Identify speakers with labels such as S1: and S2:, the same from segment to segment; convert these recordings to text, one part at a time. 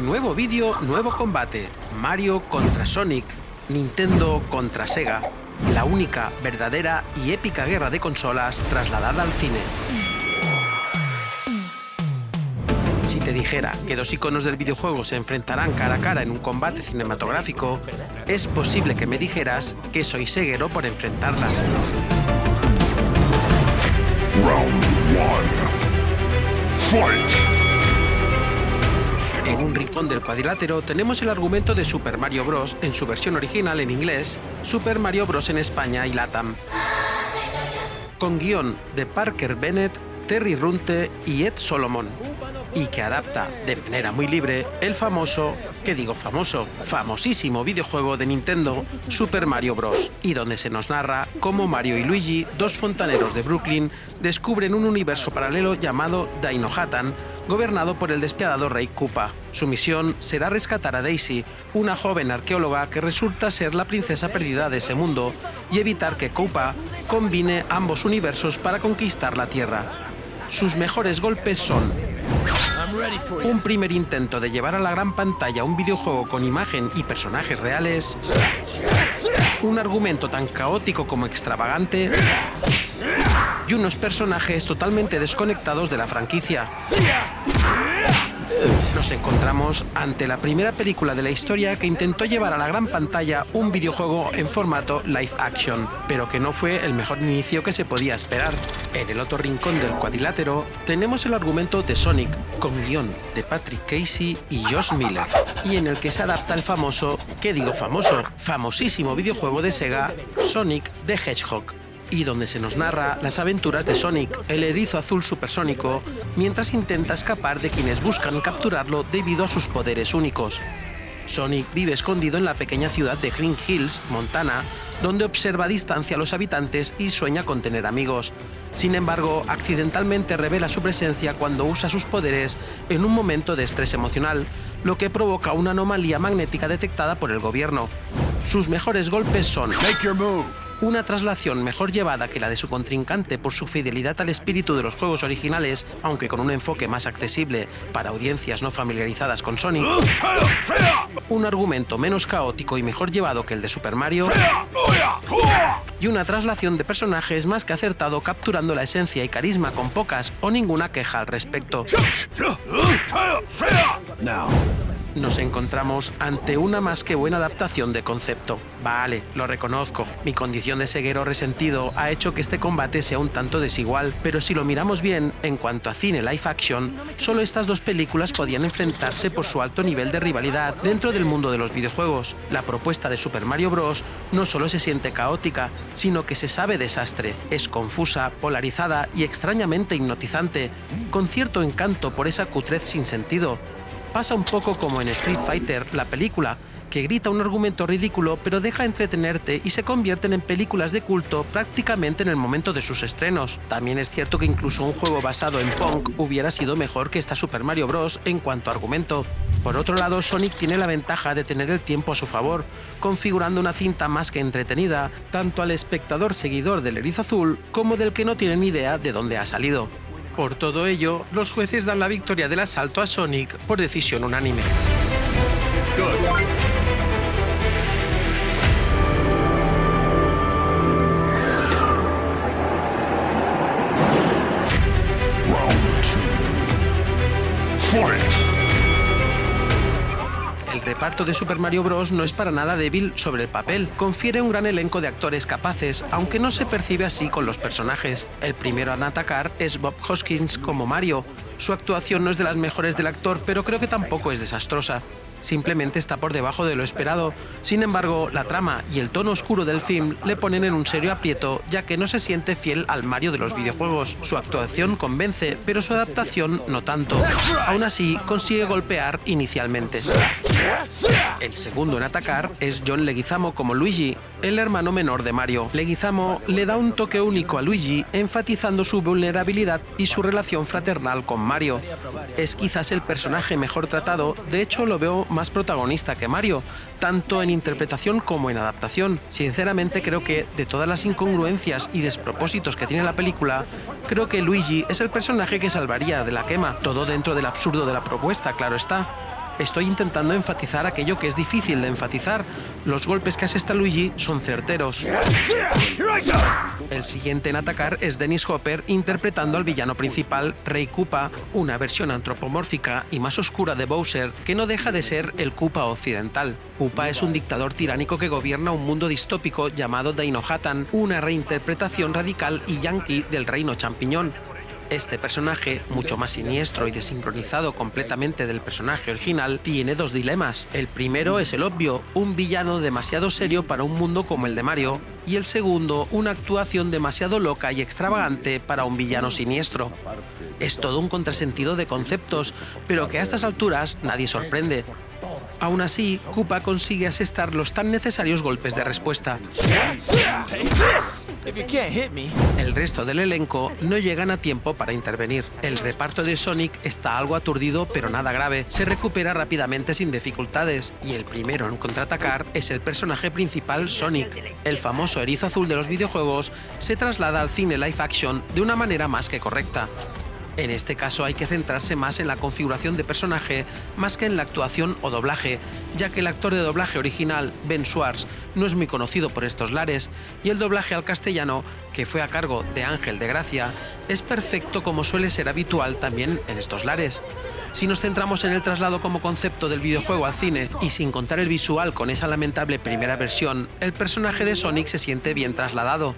S1: Nuevo vídeo, nuevo combate. Mario contra Sonic. Nintendo contra Sega. La única, verdadera y épica guerra de consolas trasladada al cine. Si te dijera que dos iconos del videojuego se enfrentarán cara a cara en un combate cinematográfico, es posible que me dijeras que soy ceguero por enfrentarlas.
S2: Round 1. Fight!
S1: En un rincón del cuadrilátero tenemos el argumento de Super Mario Bros. En su versión original en inglés, Super Mario Bros. En España y LATAM. Con guión de Parker Bennett, Terry Runte y Ed Solomon. Y que adapta de manera muy libre el famosísimo videojuego de Nintendo Super Mario Bros. Y donde se nos narra cómo Mario y Luigi, dos fontaneros de Brooklyn, descubren un universo paralelo llamado Dinohattan, gobernado por el despiadado rey Koopa. Su misión será rescatar a Daisy, una joven arqueóloga que resulta ser la princesa perdida de ese mundo, y evitar que Koopa combine ambos universos para conquistar la Tierra. Sus mejores golpes son un primer intento de llevar a la gran pantalla un videojuego con imagen y personajes reales, un argumento tan caótico como extravagante y unos personajes totalmente desconectados de la franquicia. Nos encontramos ante la primera película de la historia que intentó llevar a la gran pantalla un videojuego en formato live action, pero que no fue el mejor inicio que se podía esperar. En el otro rincón del cuadrilátero tenemos el argumento de Sonic, con guión de Patrick Casey y Josh Miller, y en el que se adapta el famosísimo videojuego de Sega, Sonic the Hedgehog, y donde se nos narra las aventuras de Sonic, el erizo azul supersónico, mientras intenta escapar de quienes buscan capturarlo debido a sus poderes únicos. Sonic vive escondido en la pequeña ciudad de Green Hills, Montana, donde observa a distancia a los habitantes y sueña con tener amigos. Sin embargo, accidentalmente revela su presencia cuando usa sus poderes en un momento de estrés emocional, lo que provoca una anomalía magnética detectada por el gobierno. Sus mejores golpes son una traslación mejor llevada que la de su contrincante por su fidelidad al espíritu de los juegos originales, aunque con un enfoque más accesible para audiencias no familiarizadas con Sonic, un argumento menos caótico y mejor llevado que el de Super Mario, y una traslación de personajes más que acertado capturando la esencia y carisma con pocas o ninguna queja al respecto. Nos encontramos ante una más que buena adaptación de concepto. Vale, lo reconozco, mi condición de ceguero resentido ha hecho que este combate sea un tanto desigual, pero si lo miramos bien, en cuanto a cine live action, solo estas dos películas podían enfrentarse por su alto nivel de rivalidad dentro del mundo de los videojuegos. La propuesta de Super Mario Bros. No solo se siente caótica, sino que se sabe desastre, es confusa, polarizada y extrañamente hipnotizante, con cierto encanto por esa cutrez sin sentido. Pasa un poco como en Street Fighter, la película, que grita un argumento ridículo pero deja entretenerte y se convierten en películas de culto prácticamente en el momento de sus estrenos. También es cierto que incluso un juego basado en Pong hubiera sido mejor que esta Super Mario Bros. En cuanto a argumento. Por otro lado, Sonic tiene la ventaja de tener el tiempo a su favor, configurando una cinta más que entretenida, tanto al espectador seguidor del erizo azul como del que no tiene ni idea de dónde ha salido. Por todo ello, los jueces dan la victoria del asalto a Sonic por decisión unánime.
S2: Round 2. Fight!
S1: El reparto de Super Mario Bros. No es para nada débil sobre el papel. Confiere un gran elenco de actores capaces, aunque no se percibe así con los personajes. El primero en atacar es Bob Hoskins como Mario. Su actuación no es de las mejores del actor, pero creo que tampoco es desastrosa. Simplemente está por debajo de lo esperado. Sin embargo, la trama y el tono oscuro del film le ponen en un serio aprieto, ya que no se siente fiel al Mario de los videojuegos. Su actuación convence, pero su adaptación no tanto. Aún así, consigue golpear inicialmente. El segundo en atacar es John Leguizamo como Luigi, el hermano menor de Mario. Leguizamo le da un toque único a Luigi, enfatizando su vulnerabilidad y su relación fraternal con Mario. Es quizás el personaje mejor tratado, de hecho lo veo más protagonista que Mario, tanto en interpretación como en adaptación. Sinceramente creo que, de todas las incongruencias y despropósitos que tiene la película, creo que Luigi es el personaje que salvaría de la quema, todo dentro del absurdo de la propuesta, claro está. Estoy intentando enfatizar aquello que es difícil de enfatizar. Los golpes que asesta Luigi son certeros. El siguiente en atacar es Dennis Hopper interpretando al villano principal, Rey Koopa, una versión antropomórfica y más oscura de Bowser que no deja de ser el Koopa occidental. Koopa es un dictador tiránico que gobierna un mundo distópico llamado Dinohattan, una reinterpretación radical y yankee del reino champiñón. Este personaje, mucho más siniestro y desincronizado completamente del personaje original, tiene dos dilemas. El primero es el obvio, un villano demasiado serio para un mundo como el de Mario, y el segundo, una actuación demasiado loca y extravagante para un villano siniestro. Es todo un contrasentido de conceptos, pero que a estas alturas nadie sorprende. Aún así, Koopa consigue asestar los tan necesarios golpes de respuesta. El resto del elenco no llegan a tiempo para intervenir. El reparto de Sonic está algo aturdido, pero nada grave. Se recupera rápidamente sin dificultades, y el primero en contraatacar es el personaje principal, Sonic. El famoso erizo azul de los videojuegos se traslada al cine live action de una manera más que correcta. En este caso hay que centrarse más en la configuración de personaje más que en la actuación o doblaje, ya que el actor de doblaje original, Ben Schwartz, no es muy conocido por estos lares, y el doblaje al castellano, que fue a cargo de Ángel de Gracia, es perfecto como suele ser habitual también en estos lares. Si nos centramos en el traslado como concepto del videojuego al cine, y sin contar el visual con esa lamentable primera versión, el personaje de Sonic se siente bien trasladado.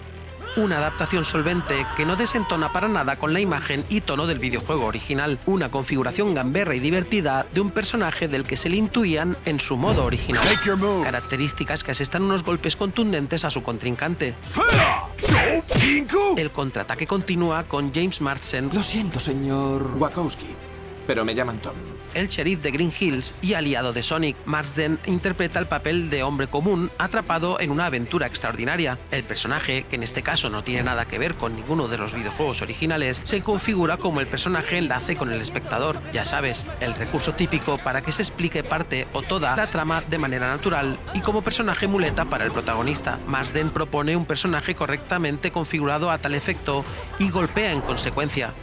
S1: Una adaptación solvente que no desentona para nada con la imagen y tono del videojuego original, una configuración gamberra y divertida de un personaje del que se le intuían en su modo original, características que asestan unos golpes contundentes a su contrincante. El contraataque continúa con James Marsden.
S3: Lo siento, señor Wachowski, pero me llaman Tom.
S1: El sheriff de Green Hills y aliado de Sonic. Marsden interpreta el papel de hombre común atrapado en una aventura extraordinaria. El personaje, que en este caso no tiene nada que ver con ninguno de los videojuegos originales, se configura como el personaje enlace con el espectador. Ya sabes, el recurso típico para que se explique parte o toda la trama de manera natural y como personaje muleta para el protagonista. Marsden propone un personaje correctamente configurado a tal efecto y golpea en consecuencia.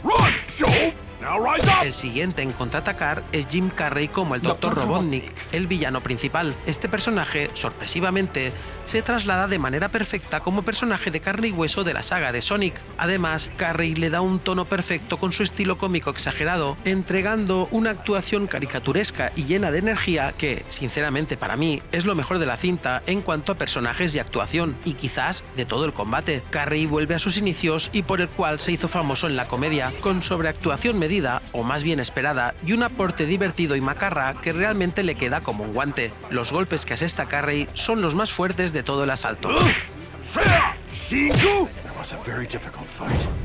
S1: El siguiente en contraatacar es Jim Carrey como el Dr. Robotnik, el villano principal. Este personaje, sorpresivamente, se traslada de manera perfecta como personaje de carne y hueso de la saga de Sonic. Además, Carrey le da un tono perfecto con su estilo cómico exagerado, entregando una actuación caricaturesca y llena de energía que, sinceramente para mí, es lo mejor de la cinta en cuanto a personajes y actuación, y quizás de todo el combate. Carrey vuelve a sus inicios y por el cual se hizo famoso en la comedia, con sobreactuación medida, o más bien esperada, y un aporte divertido y macarra que realmente le queda como un guante. Los golpes que asesta Carrey son los más fuertes de todo el asalto.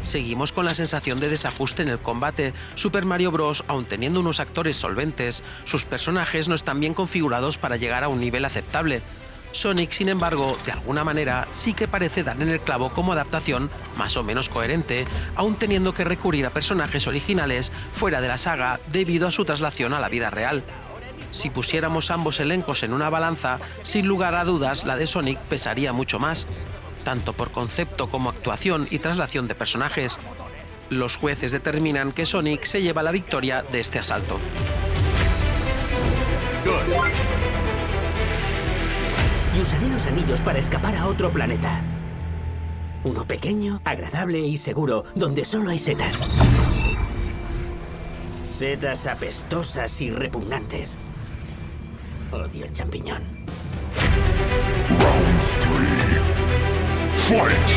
S1: Seguimos con la sensación de desajuste en el combate. Super Mario Bros., aun teniendo unos actores solventes, sus personajes no están bien configurados para llegar a un nivel aceptable. Sonic, sin embargo, de alguna manera sí que parece dar en el clavo como adaptación más o menos coherente, aun teniendo que recurrir a personajes originales fuera de la saga debido a su traslación a la vida real. Si pusiéramos ambos elencos en una balanza, sin lugar a dudas la de Sonic pesaría mucho más, tanto por concepto como actuación y traslación de personajes. Los jueces determinan que Sonic se lleva la victoria de este asalto.
S4: Y usaré los anillos para escapar a otro planeta. Uno pequeño, agradable y seguro, donde solo hay setas. Setas apestosas y repugnantes. Odio el champiñón.
S2: Round 3. Fight!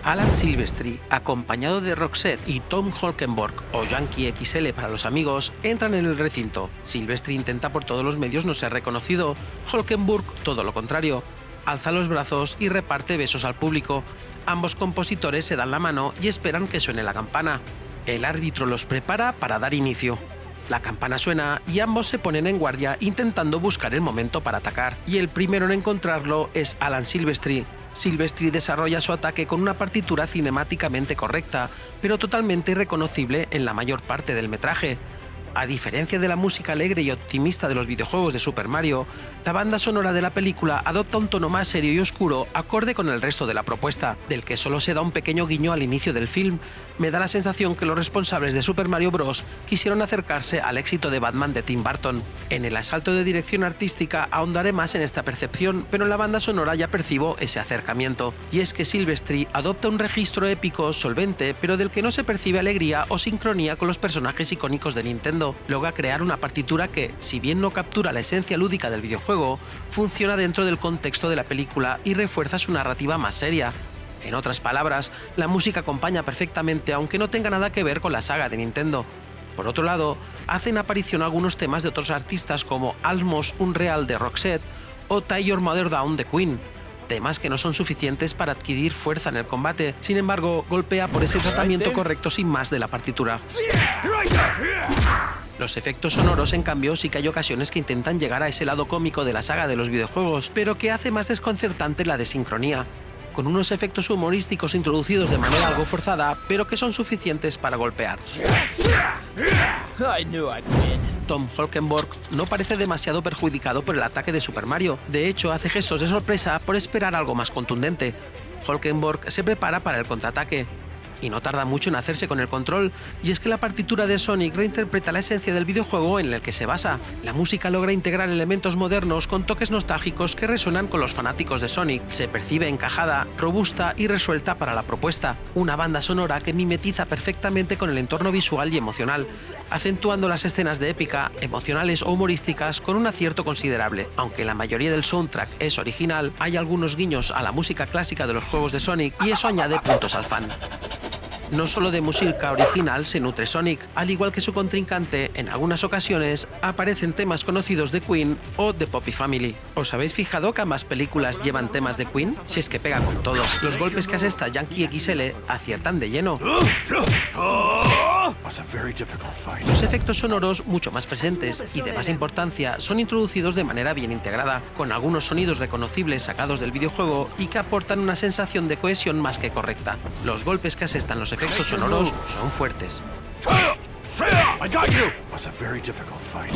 S1: Alan Silvestri, acompañado de Roxette y Tom Holkenborg, o Yankee XL para los amigos, entran en el recinto. Silvestri intenta por todos los medios no ser reconocido. Holkenborg, todo lo contrario, alza los brazos y reparte besos al público. Ambos compositores se dan la mano y esperan que suene la campana. El árbitro los prepara para dar inicio. La campana suena y ambos se ponen en guardia intentando buscar el momento para atacar, y el primero en encontrarlo es Alan Silvestri. Silvestri desarrolla su ataque con una partitura cinemáticamente correcta, pero totalmente irreconocible en la mayor parte del metraje. A diferencia de la música alegre y optimista de los videojuegos de Super Mario, la banda sonora de la película adopta un tono más serio y oscuro acorde con el resto de la propuesta, del que solo se da un pequeño guiño al inicio del film. Me da la sensación que los responsables de Super Mario Bros. Quisieron acercarse al éxito de Batman de Tim Burton. En el asalto de dirección artística ahondaré más en esta percepción, pero en la banda sonora ya percibo ese acercamiento. Y es que Silvestri adopta un registro épico, solvente, pero del que no se percibe alegría o sincronía con los personajes icónicos de Nintendo. Logra crear una partitura que, si bien no captura la esencia lúdica del videojuego, funciona dentro del contexto de la película y refuerza su narrativa más seria. En otras palabras, la música acompaña perfectamente aunque no tenga nada que ver con la saga de Nintendo. Por otro lado, hacen aparición algunos temas de otros artistas como Almost Unreal de Roxette o Tie Your Mother Down de Queen, temas que no son suficientes para adquirir fuerza en el combate, sin embargo, golpea por ese tratamiento correcto sin más de la partitura. Los efectos sonoros, en cambio, sí que hay ocasiones que intentan llegar a ese lado cómico de la saga de los videojuegos, pero que hace más desconcertante la desincronía, con unos efectos humorísticos introducidos de manera algo forzada, pero que son suficientes para golpear. Tom Holkenborg no parece demasiado perjudicado por el ataque de Super Mario, de hecho hace gestos de sorpresa por esperar algo más contundente. Holkenborg se prepara para el contraataque, y no tarda mucho en hacerse con el control, y es que la partitura de Sonic reinterpreta la esencia del videojuego en el que se basa. La música logra integrar elementos modernos con toques nostálgicos que resuenan con los fanáticos de Sonic. Se percibe encajada, robusta y resuelta para la propuesta. Una banda sonora que mimetiza perfectamente con el entorno visual y emocional, acentuando las escenas de épica, emocionales o humorísticas con un acierto considerable. Aunque la mayoría del soundtrack es original, hay algunos guiños a la música clásica de los juegos de Sonic y eso añade puntos al fan. No solo de música original se nutre Sonic, al igual que su contrincante, en algunas ocasiones aparecen temas conocidos de Queen o de Poppy Family. ¿Os habéis fijado que ambas películas llevan temas de Queen? Si es que pega con todo. Los golpes que asesta Yankee XL aciertan de lleno. Los efectos sonoros, mucho más presentes y de más importancia, son introducidos de manera bien integrada, con algunos sonidos reconocibles sacados del videojuego y que aportan una sensación de cohesión más que correcta. Los golpes que asestan los efectos sonoros son fuertes.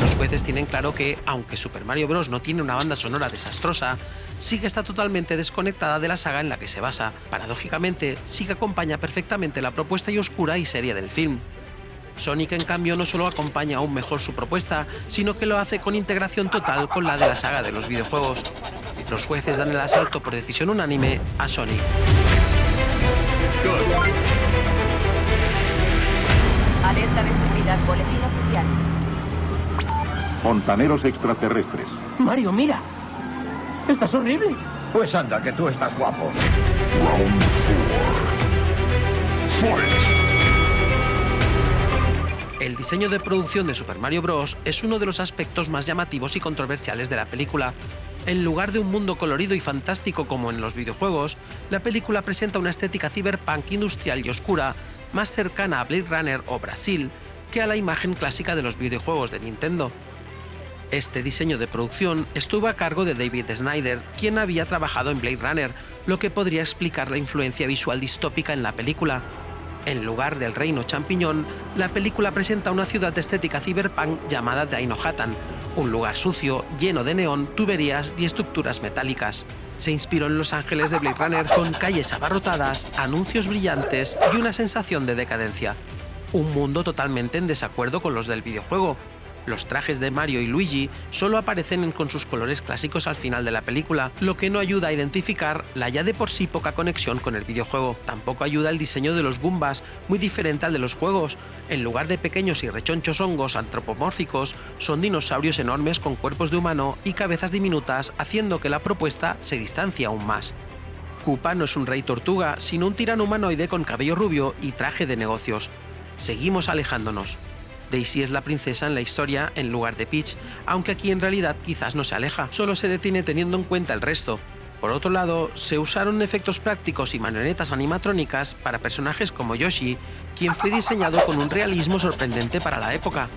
S1: Los jueces tienen claro que, aunque Super Mario Bros. No tiene una banda sonora desastrosa, sí que está totalmente desconectada de la saga en la que se basa. Paradójicamente, sí que acompaña perfectamente la propuesta y oscura y seria del film. Sonic, en cambio, no solo acompaña aún mejor su propuesta, sino que lo hace con integración total con la de la saga de los videojuegos. Los jueces dan el asalto por decisión unánime a Sonic.
S5: Alerta de seguridad, boletín oficial.
S2: Fontaneros extraterrestres.
S6: Mario, mira. Estás horrible.
S7: Pues anda, que tú estás guapo.
S2: Round 4. Fight!
S1: El diseño de producción de Super Mario Bros. Es uno de los aspectos más llamativos y controversiales de la película. En lugar de un mundo colorido y fantástico como en los videojuegos, la película presenta una estética cyberpunk industrial y oscura, más cercana a Blade Runner o Brasil que a la imagen clásica de los videojuegos de Nintendo. Este diseño de producción estuvo a cargo de David Snyder, quien había trabajado en Blade Runner, lo que podría explicar la influencia visual distópica en la película. En lugar del reino champiñón, la película presenta una ciudad de estética cyberpunk llamada Dino Hattan, un lugar sucio, lleno de neón, tuberías y estructuras metálicas. Se inspiró en Los Ángeles de Blade Runner con calles abarrotadas, anuncios brillantes y una sensación de decadencia. Un mundo totalmente en desacuerdo con los del videojuego. Los trajes de Mario y Luigi solo aparecen con sus colores clásicos al final de la película, lo que no ayuda a identificar la ya de por sí poca conexión con el videojuego. Tampoco ayuda el diseño de los Goombas, muy diferente al de los juegos. En lugar de pequeños y rechonchos hongos antropomórficos, son dinosaurios enormes con cuerpos de humano y cabezas diminutas, haciendo que la propuesta se distancie aún más. Koopa no es un rey tortuga, sino un tirano humanoide con cabello rubio y traje de negocios. Seguimos alejándonos. Daisy es la princesa en la historia en lugar de Peach, aunque aquí en realidad quizás no se aleja, solo se detiene teniendo en cuenta el resto. Por otro lado, se usaron efectos prácticos y marionetas animatrónicas para personajes como Yoshi, quien fue diseñado con un realismo sorprendente para la época.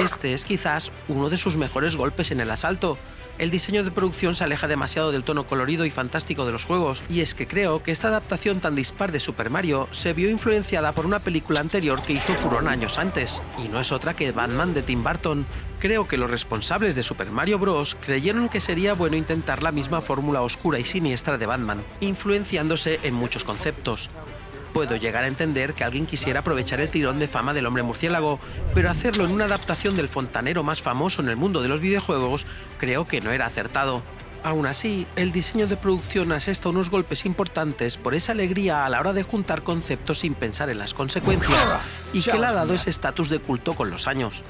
S1: Este es quizás uno de sus mejores golpes en el asalto. El diseño de producción se aleja demasiado del tono colorido y fantástico de los juegos, y es que creo que esta adaptación tan dispar de Super Mario se vio influenciada por una película anterior que hizo furor años antes, y no es otra que Batman de Tim Burton. Creo que los responsables de Super Mario Bros. Creyeron que sería bueno intentar la misma fórmula oscura y siniestra de Batman, influenciándose en muchos conceptos. Puedo llegar a entender que alguien quisiera aprovechar el tirón de fama del hombre murciélago, pero hacerlo en una adaptación del fontanero más famoso en el mundo de los videojuegos creo que no era acertado. Aún así, el diseño de producción asesta unos golpes importantes por esa alegría a la hora de juntar conceptos sin pensar en las consecuencias y que le ha dado ese estatus de culto con los años.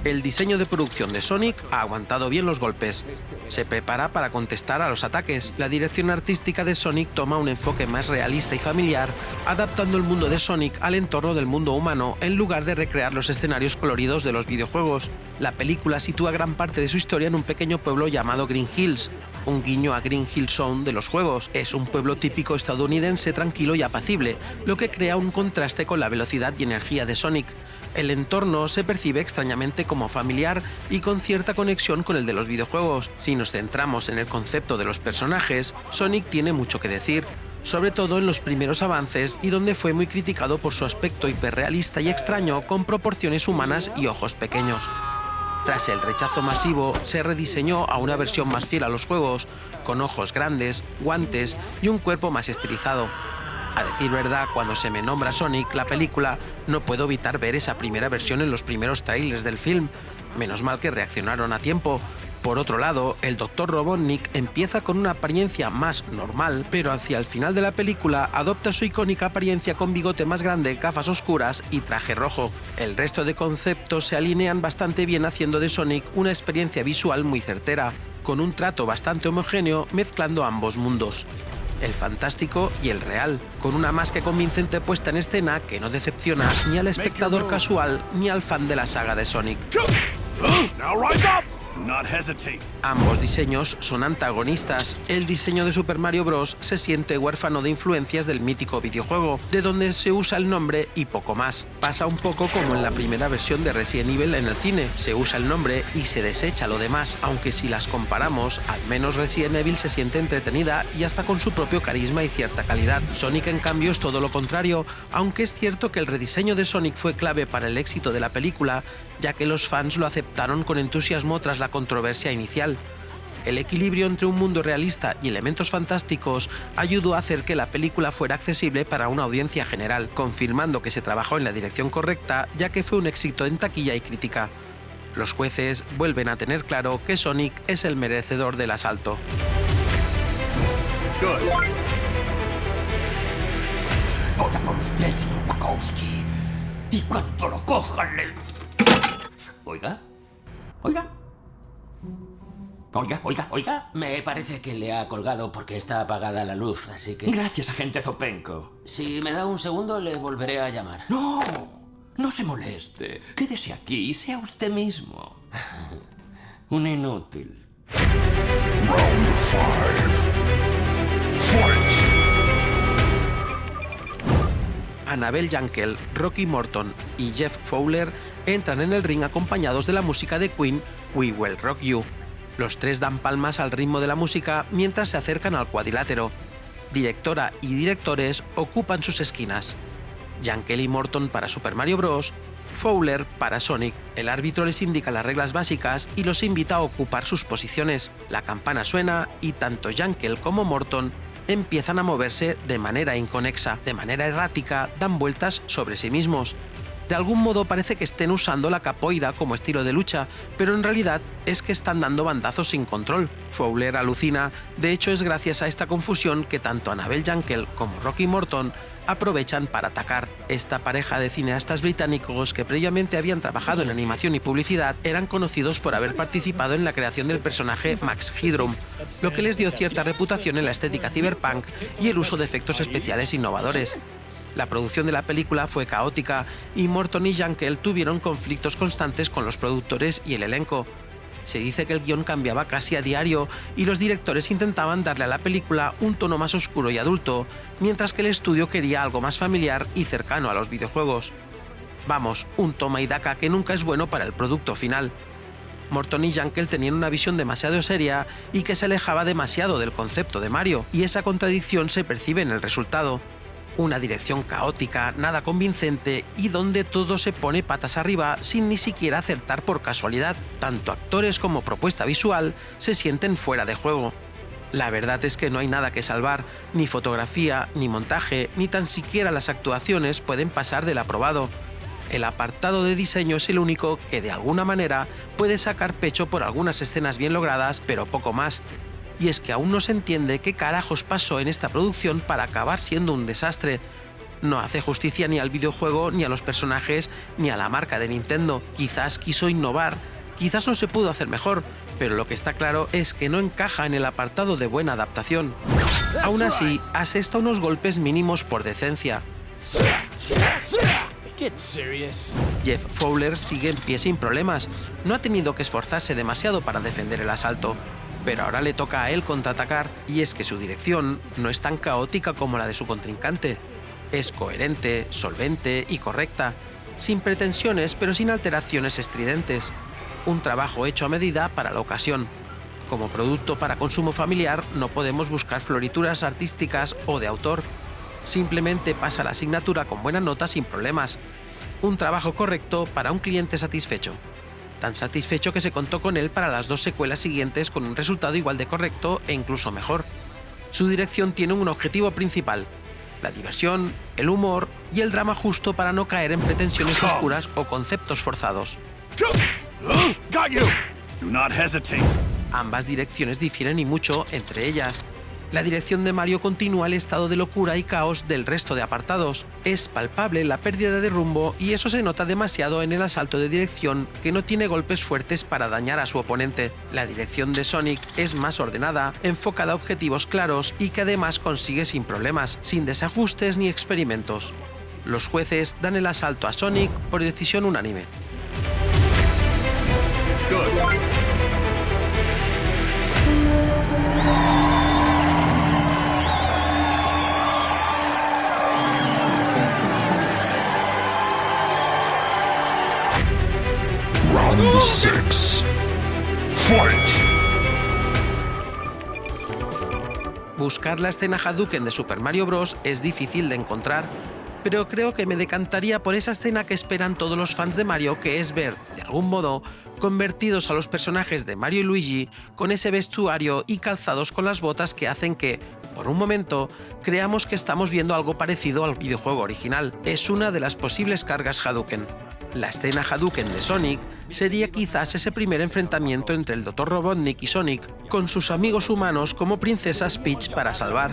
S1: El diseño de producción de Sonic ha aguantado bien los golpes. Se prepara para contestar a los ataques. La dirección artística de Sonic toma un enfoque más realista y familiar, adaptando el mundo de Sonic al entorno del mundo humano en lugar de recrear los escenarios coloridos de los videojuegos. La película sitúa gran parte de su historia en un pequeño pueblo llamado Green Hills, un guiño a Green Hill Zone de los juegos. Es un pueblo típico estadounidense tranquilo y apacible, lo que crea un contraste con la velocidad y energía de Sonic. El entorno se percibe extrañamente como familiar y con cierta conexión con el de los videojuegos. Si nos centramos en el concepto de los personajes, Sonic tiene mucho que decir, sobre todo en los primeros avances y donde fue muy criticado por su aspecto hiperrealista y extraño con proporciones humanas y ojos pequeños. Tras el rechazo masivo, se rediseñó a una versión más fiel a los juegos, con ojos grandes, guantes y un cuerpo más estilizado. A decir verdad, cuando se me nombra Sonic, la película, no puedo evitar ver esa primera versión en los primeros trailers del film. Menos mal que reaccionaron a tiempo. Por otro lado, el Dr. Robotnik empieza con una apariencia más normal, pero hacia el final de la película adopta su icónica apariencia con bigote más grande, gafas oscuras y traje rojo. El resto de conceptos se alinean bastante bien haciendo de Sonic una experiencia visual muy certera, con un trato bastante homogéneo mezclando ambos mundos, el fantástico y el real, con una más que convincente puesta en escena que no decepciona ni al espectador casual ni al fan de la saga de Sonic. Ambos diseños son antagonistas. El diseño de Super Mario Bros. Se siente huérfano de influencias del mítico videojuego, de donde se usa el nombre y poco más. Pasa un poco como en la primera versión de Resident Evil en el cine, se usa el nombre y se desecha lo demás, aunque si las comparamos, al menos Resident Evil se siente entretenida y hasta con su propio carisma y cierta calidad. Sonic en cambio es todo lo contrario, aunque es cierto que el rediseño de Sonic fue clave para el éxito de la película, ya que los fans lo aceptaron con entusiasmo tras la controversia inicial. El equilibrio entre un mundo realista y elementos fantásticos ayudó a hacer que la película fuera accesible para una audiencia general, confirmando que se trabajó en la dirección correcta, ya que fue un éxito en taquilla y crítica. Los jueces vuelven a tener claro que Sonic es el merecedor del asalto.
S7: Voy a por usted, señor Wachowski. Y cuando lo cojan, le... Oiga. Oiga.
S8: Me parece que le ha colgado porque está apagada la luz, así que...
S7: Gracias, agente Zopenco.
S8: Si me da un segundo, le volveré a llamar.
S7: No se moleste. Quédese aquí y sea usted mismo.
S8: Un inútil.
S2: Round 5. Fight!
S1: Annabelle Jankel, Rocky Morton y Jeff Fowler entran en el ring acompañados de la música de Queen, We Will Rock You. Los tres dan palmas al ritmo de la música mientras se acercan al cuadrilátero. Directora y directores ocupan sus esquinas. Jankel y Morton para Super Mario Bros., Fowler para Sonic. El árbitro les indica las reglas básicas y los invita a ocupar sus posiciones. La campana suena y tanto Jankel como Morton empiezan a moverse de manera inconexa, de manera errática, dan vueltas sobre sí mismos. De algún modo parece que estén usando la capoeira como estilo de lucha, pero en realidad es que están dando bandazos sin control. Fowler alucina, de hecho es gracias a esta confusión que tanto Annabelle Jankel como Rocky Morton aprovechan para atacar. Esta pareja de cineastas británicos que previamente habían trabajado en animación y publicidad eran conocidos por haber participado en la creación del personaje Max Headroom, lo que les dio cierta reputación en la estética cyberpunk y el uso de efectos especiales innovadores. La producción de la película fue caótica y Morton y Jankel tuvieron conflictos constantes con los productores y el elenco. Se dice que el guión cambiaba casi a diario y los directores intentaban darle a la película un tono más oscuro y adulto, mientras que el estudio quería algo más familiar y cercano a los videojuegos. Vamos, un toma y daca que nunca es bueno para el producto final. Morton y Jankel tenían una visión demasiado seria y que se alejaba demasiado del concepto de Mario, y esa contradicción se percibe en el resultado. Una dirección caótica, nada convincente y donde todo se pone patas arriba sin ni siquiera acertar por casualidad. Tanto actores como propuesta visual se sienten fuera de juego. La verdad es que no hay nada que salvar, ni fotografía, ni montaje, ni tan siquiera las actuaciones pueden pasar del aprobado. El apartado de diseño es el único que de alguna manera puede sacar pecho por algunas escenas bien logradas, pero poco más. Y es que aún no se entiende qué carajos pasó en esta producción para acabar siendo un desastre. No hace justicia ni al videojuego, ni a los personajes, ni a la marca de Nintendo. Quizás quiso innovar, quizás no se pudo hacer mejor, pero lo que está claro es que no encaja en el apartado de buena adaptación. Aún así, asesta unos golpes mínimos por decencia. Jeff Fowler sigue en pie sin problemas, no ha tenido que esforzarse demasiado para defender el asalto, pero ahora le toca a él contraatacar, y es que su dirección no es tan caótica como la de su contrincante. Es coherente, solvente y correcta, sin pretensiones pero sin alteraciones estridentes. Un trabajo hecho a medida para la ocasión. Como producto para consumo familiar no podemos buscar florituras artísticas o de autor. Simplemente pasa la asignatura con buena nota sin problemas. Un trabajo correcto para un cliente satisfecho. Tan satisfecho que se contó con él para las 2 secuelas siguientes con un resultado igual de correcto e incluso mejor. Su dirección tiene un objetivo principal: la diversión, el humor y el drama justo para no caer en pretensiones oscuras o conceptos forzados.
S2: Got you! Do not hesitate.
S1: Ambas direcciones difieren y mucho entre ellas. La dirección de Mario continúa el estado de locura y caos del resto de apartados. Es palpable la pérdida de rumbo y eso se nota demasiado en el asalto de dirección, que no tiene golpes fuertes para dañar a su oponente. La dirección de Sonic es más ordenada, enfocada a objetivos claros y que además consigue sin problemas, sin desajustes ni experimentos. Los jueces dan el asalto a Sonic por decisión unánime.
S2: Round 6. Fight!
S1: Buscar la escena Hadouken de Super Mario Bros. Es difícil de encontrar, pero creo que me decantaría por esa escena que esperan todos los fans de Mario, que es ver, de algún modo, convertidos a los personajes de Mario y Luigi con ese vestuario y calzados con las botas que hacen que, por un momento, creamos que estamos viendo algo parecido al videojuego original. Es una de las posibles cargas Hadouken. La escena Hadouken de Sonic sería quizás ese primer enfrentamiento entre el Dr. Robotnik y Sonic, con sus amigos humanos como princesas Peach para salvar.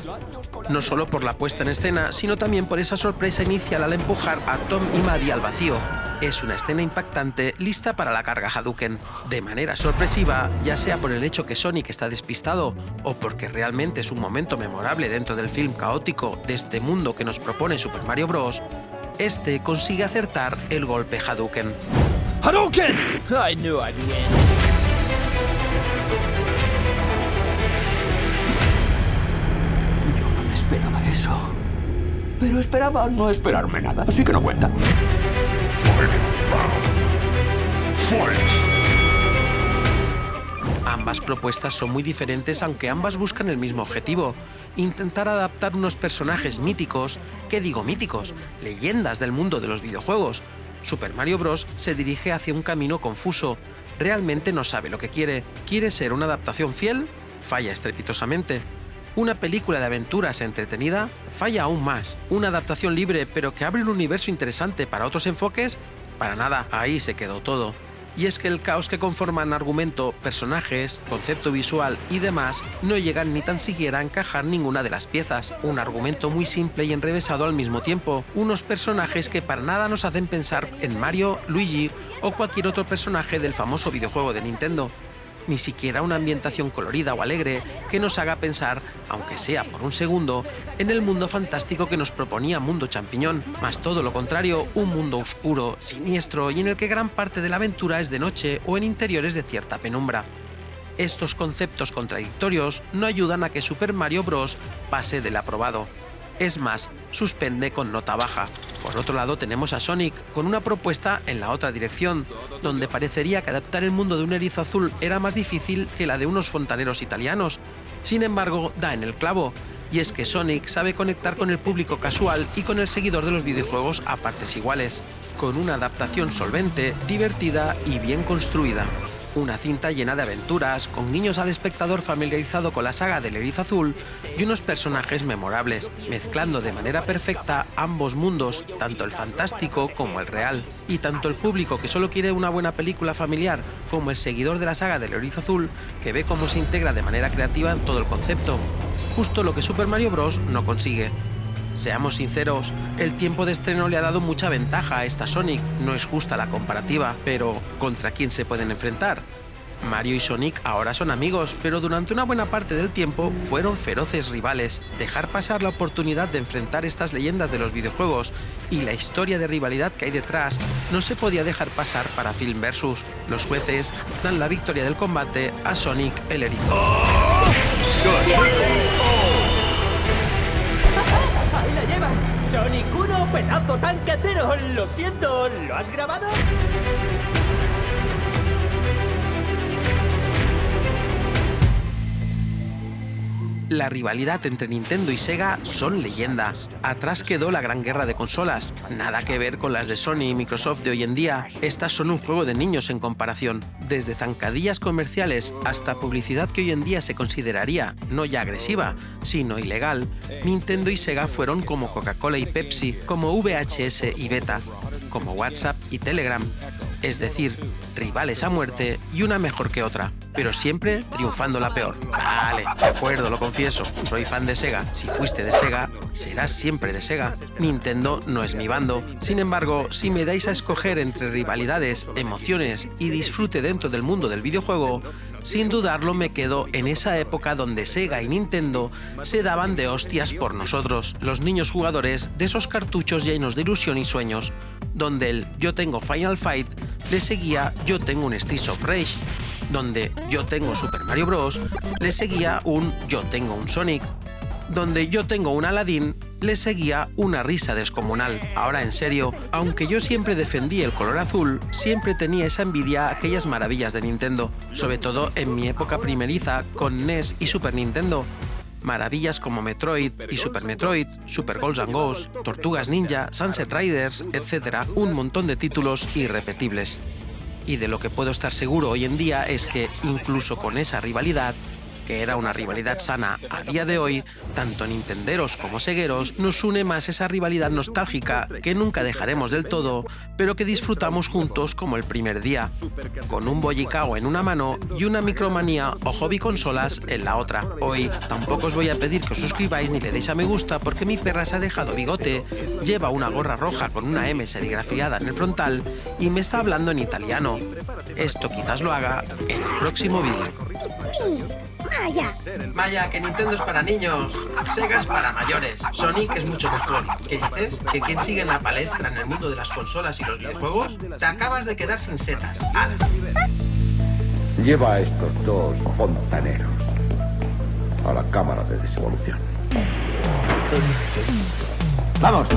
S1: No solo por la puesta en escena, sino también por esa sorpresa inicial al empujar a Tom y Maddie al vacío. Es una escena impactante, lista para la carga Hadouken. De manera sorpresiva, ya sea por el hecho que Sonic está despistado, o porque realmente es un momento memorable dentro del film caótico de este mundo que nos propone Super Mario Bros., este consigue acertar el golpe Hadouken.
S2: Hadouken!
S6: I knew I'd win.
S7: Yo no me esperaba eso. Pero esperaba no esperarme nada, así que no cuenta.
S2: Fight!
S1: Ambas propuestas son muy diferentes, aunque ambas buscan el mismo objetivo: intentar adaptar unos personajes míticos, ¿qué digo míticos?, leyendas del mundo de los videojuegos. Super Mario Bros. Se dirige hacia un camino confuso, realmente no sabe lo que quiere. ¿Quiere ser una adaptación fiel? Falla estrepitosamente. ¿Una película de aventuras entretenida? Falla aún más. ¿Una adaptación libre pero que abre un universo interesante para otros enfoques? Para nada, ahí se quedó todo. Y es que el caos que conforman argumento, personajes, concepto visual y demás no llegan ni tan siquiera a encajar ninguna de las piezas. Un argumento muy simple y enrevesado al mismo tiempo. Unos personajes que para nada nos hacen pensar en Mario, Luigi o cualquier otro personaje del famoso videojuego de Nintendo. Ni siquiera una ambientación colorida o alegre que nos haga pensar, aunque sea por un segundo, en el mundo fantástico que nos proponía Mundo Champiñón, más todo lo contrario, un mundo oscuro, siniestro y en el que gran parte de la aventura es de noche o en interiores de cierta penumbra. Estos conceptos contradictorios no ayudan a que Super Mario Bros. Pase del aprobado. Es más, suspende con nota baja. Por otro lado tenemos a Sonic con una propuesta en la otra dirección, donde parecería que adaptar el mundo de un erizo azul era más difícil que la de unos fontaneros italianos. Sin embargo, da en el clavo, y es que Sonic sabe conectar con el público casual y con el seguidor de los videojuegos a partes iguales, con una adaptación solvente, divertida y bien construida. Una cinta llena de aventuras, con guiños al espectador familiarizado con la saga del Erizo Azul y unos personajes memorables, mezclando de manera perfecta ambos mundos, tanto el fantástico como el real. Y tanto el público que solo quiere una buena película familiar, como el seguidor de la saga del Erizo Azul, que ve cómo se integra de manera creativa en todo el concepto. Justo lo que Super Mario Bros. No consigue. Seamos sinceros, el tiempo de estreno le ha dado mucha ventaja a esta Sonic, no es justa la comparativa, pero ¿contra quién se pueden enfrentar? Mario y Sonic ahora son amigos, pero durante una buena parte del tiempo fueron feroces rivales. Dejar pasar la oportunidad de enfrentar estas leyendas de los videojuegos y la historia de rivalidad que hay detrás no se podía dejar pasar para Film Versus. Los jueces dan la victoria del combate a Sonic el Erizo.
S4: ¡Ahí la llevas! ¡Sonic 1, pedazo tanque 0! Lo siento, ¿lo has grabado?
S1: La rivalidad entre Nintendo y Sega son leyenda. Atrás quedó la gran guerra de consolas. Nada que ver con las de Sony y Microsoft de hoy en día. Estas son un juego de niños en comparación. Desde zancadillas comerciales hasta publicidad que hoy en día se consideraría no ya agresiva, sino ilegal, Nintendo y Sega fueron como Coca-Cola y Pepsi, como VHS y Beta, como WhatsApp y Telegram. Es decir, rivales a muerte y una mejor que otra, pero siempre triunfando la peor. Vale, de acuerdo, lo confieso, soy fan de Sega. Si fuiste de Sega, serás siempre de Sega. Nintendo no es mi bando. Sin embargo, si me dais a escoger entre rivalidades, emociones y disfrute dentro del mundo del videojuego, sin dudarlo me quedo en esa época donde Sega y Nintendo se daban de hostias por nosotros, los niños jugadores de esos cartuchos llenos de ilusión y sueños, donde el yo tengo Final Fight le seguía yo tengo un Streets of Rage, donde yo tengo Super Mario Bros. Le seguía un yo tengo un Sonic, donde yo tengo un Aladdin le seguía una risa descomunal. Ahora en serio, aunque yo siempre defendí el color azul, siempre tenía esa envidia a aquellas maravillas de Nintendo, sobre todo en mi época primeriza con NES y Super Nintendo. Maravillas como Metroid y Super Metroid, Super Ghosts and Ghosts, Tortugas Ninja, Sunset Riders, etc. Un montón de títulos irrepetibles. Y de lo que puedo estar seguro hoy en día es que, incluso con esa rivalidad, que era una rivalidad sana a día de hoy, tanto nintenderos como segueros, nos une más esa rivalidad nostálgica que nunca dejaremos del todo, pero que disfrutamos juntos como el primer día, con un bollicao en una mano y una Micromanía o hobby consolas en la otra. Hoy tampoco os voy a pedir que os suscribáis ni le deis a me gusta porque mi perra se ha dejado bigote, lleva una gorra roja con una M serigrafiada en el frontal y me está hablando en italiano. Esto quizás lo haga en el próximo vídeo. Maya, que Nintendo es para niños, Sega es para mayores, Sonic es mucho mejor. ¿Qué dices? ¿Que quién sigue en la palestra en el mundo de las consolas y los videojuegos? Te acabas de quedar sin setas. ¡Hala!
S9: Lleva a estos dos fontaneros a la cámara de desevolución.
S6: ¡Vamos!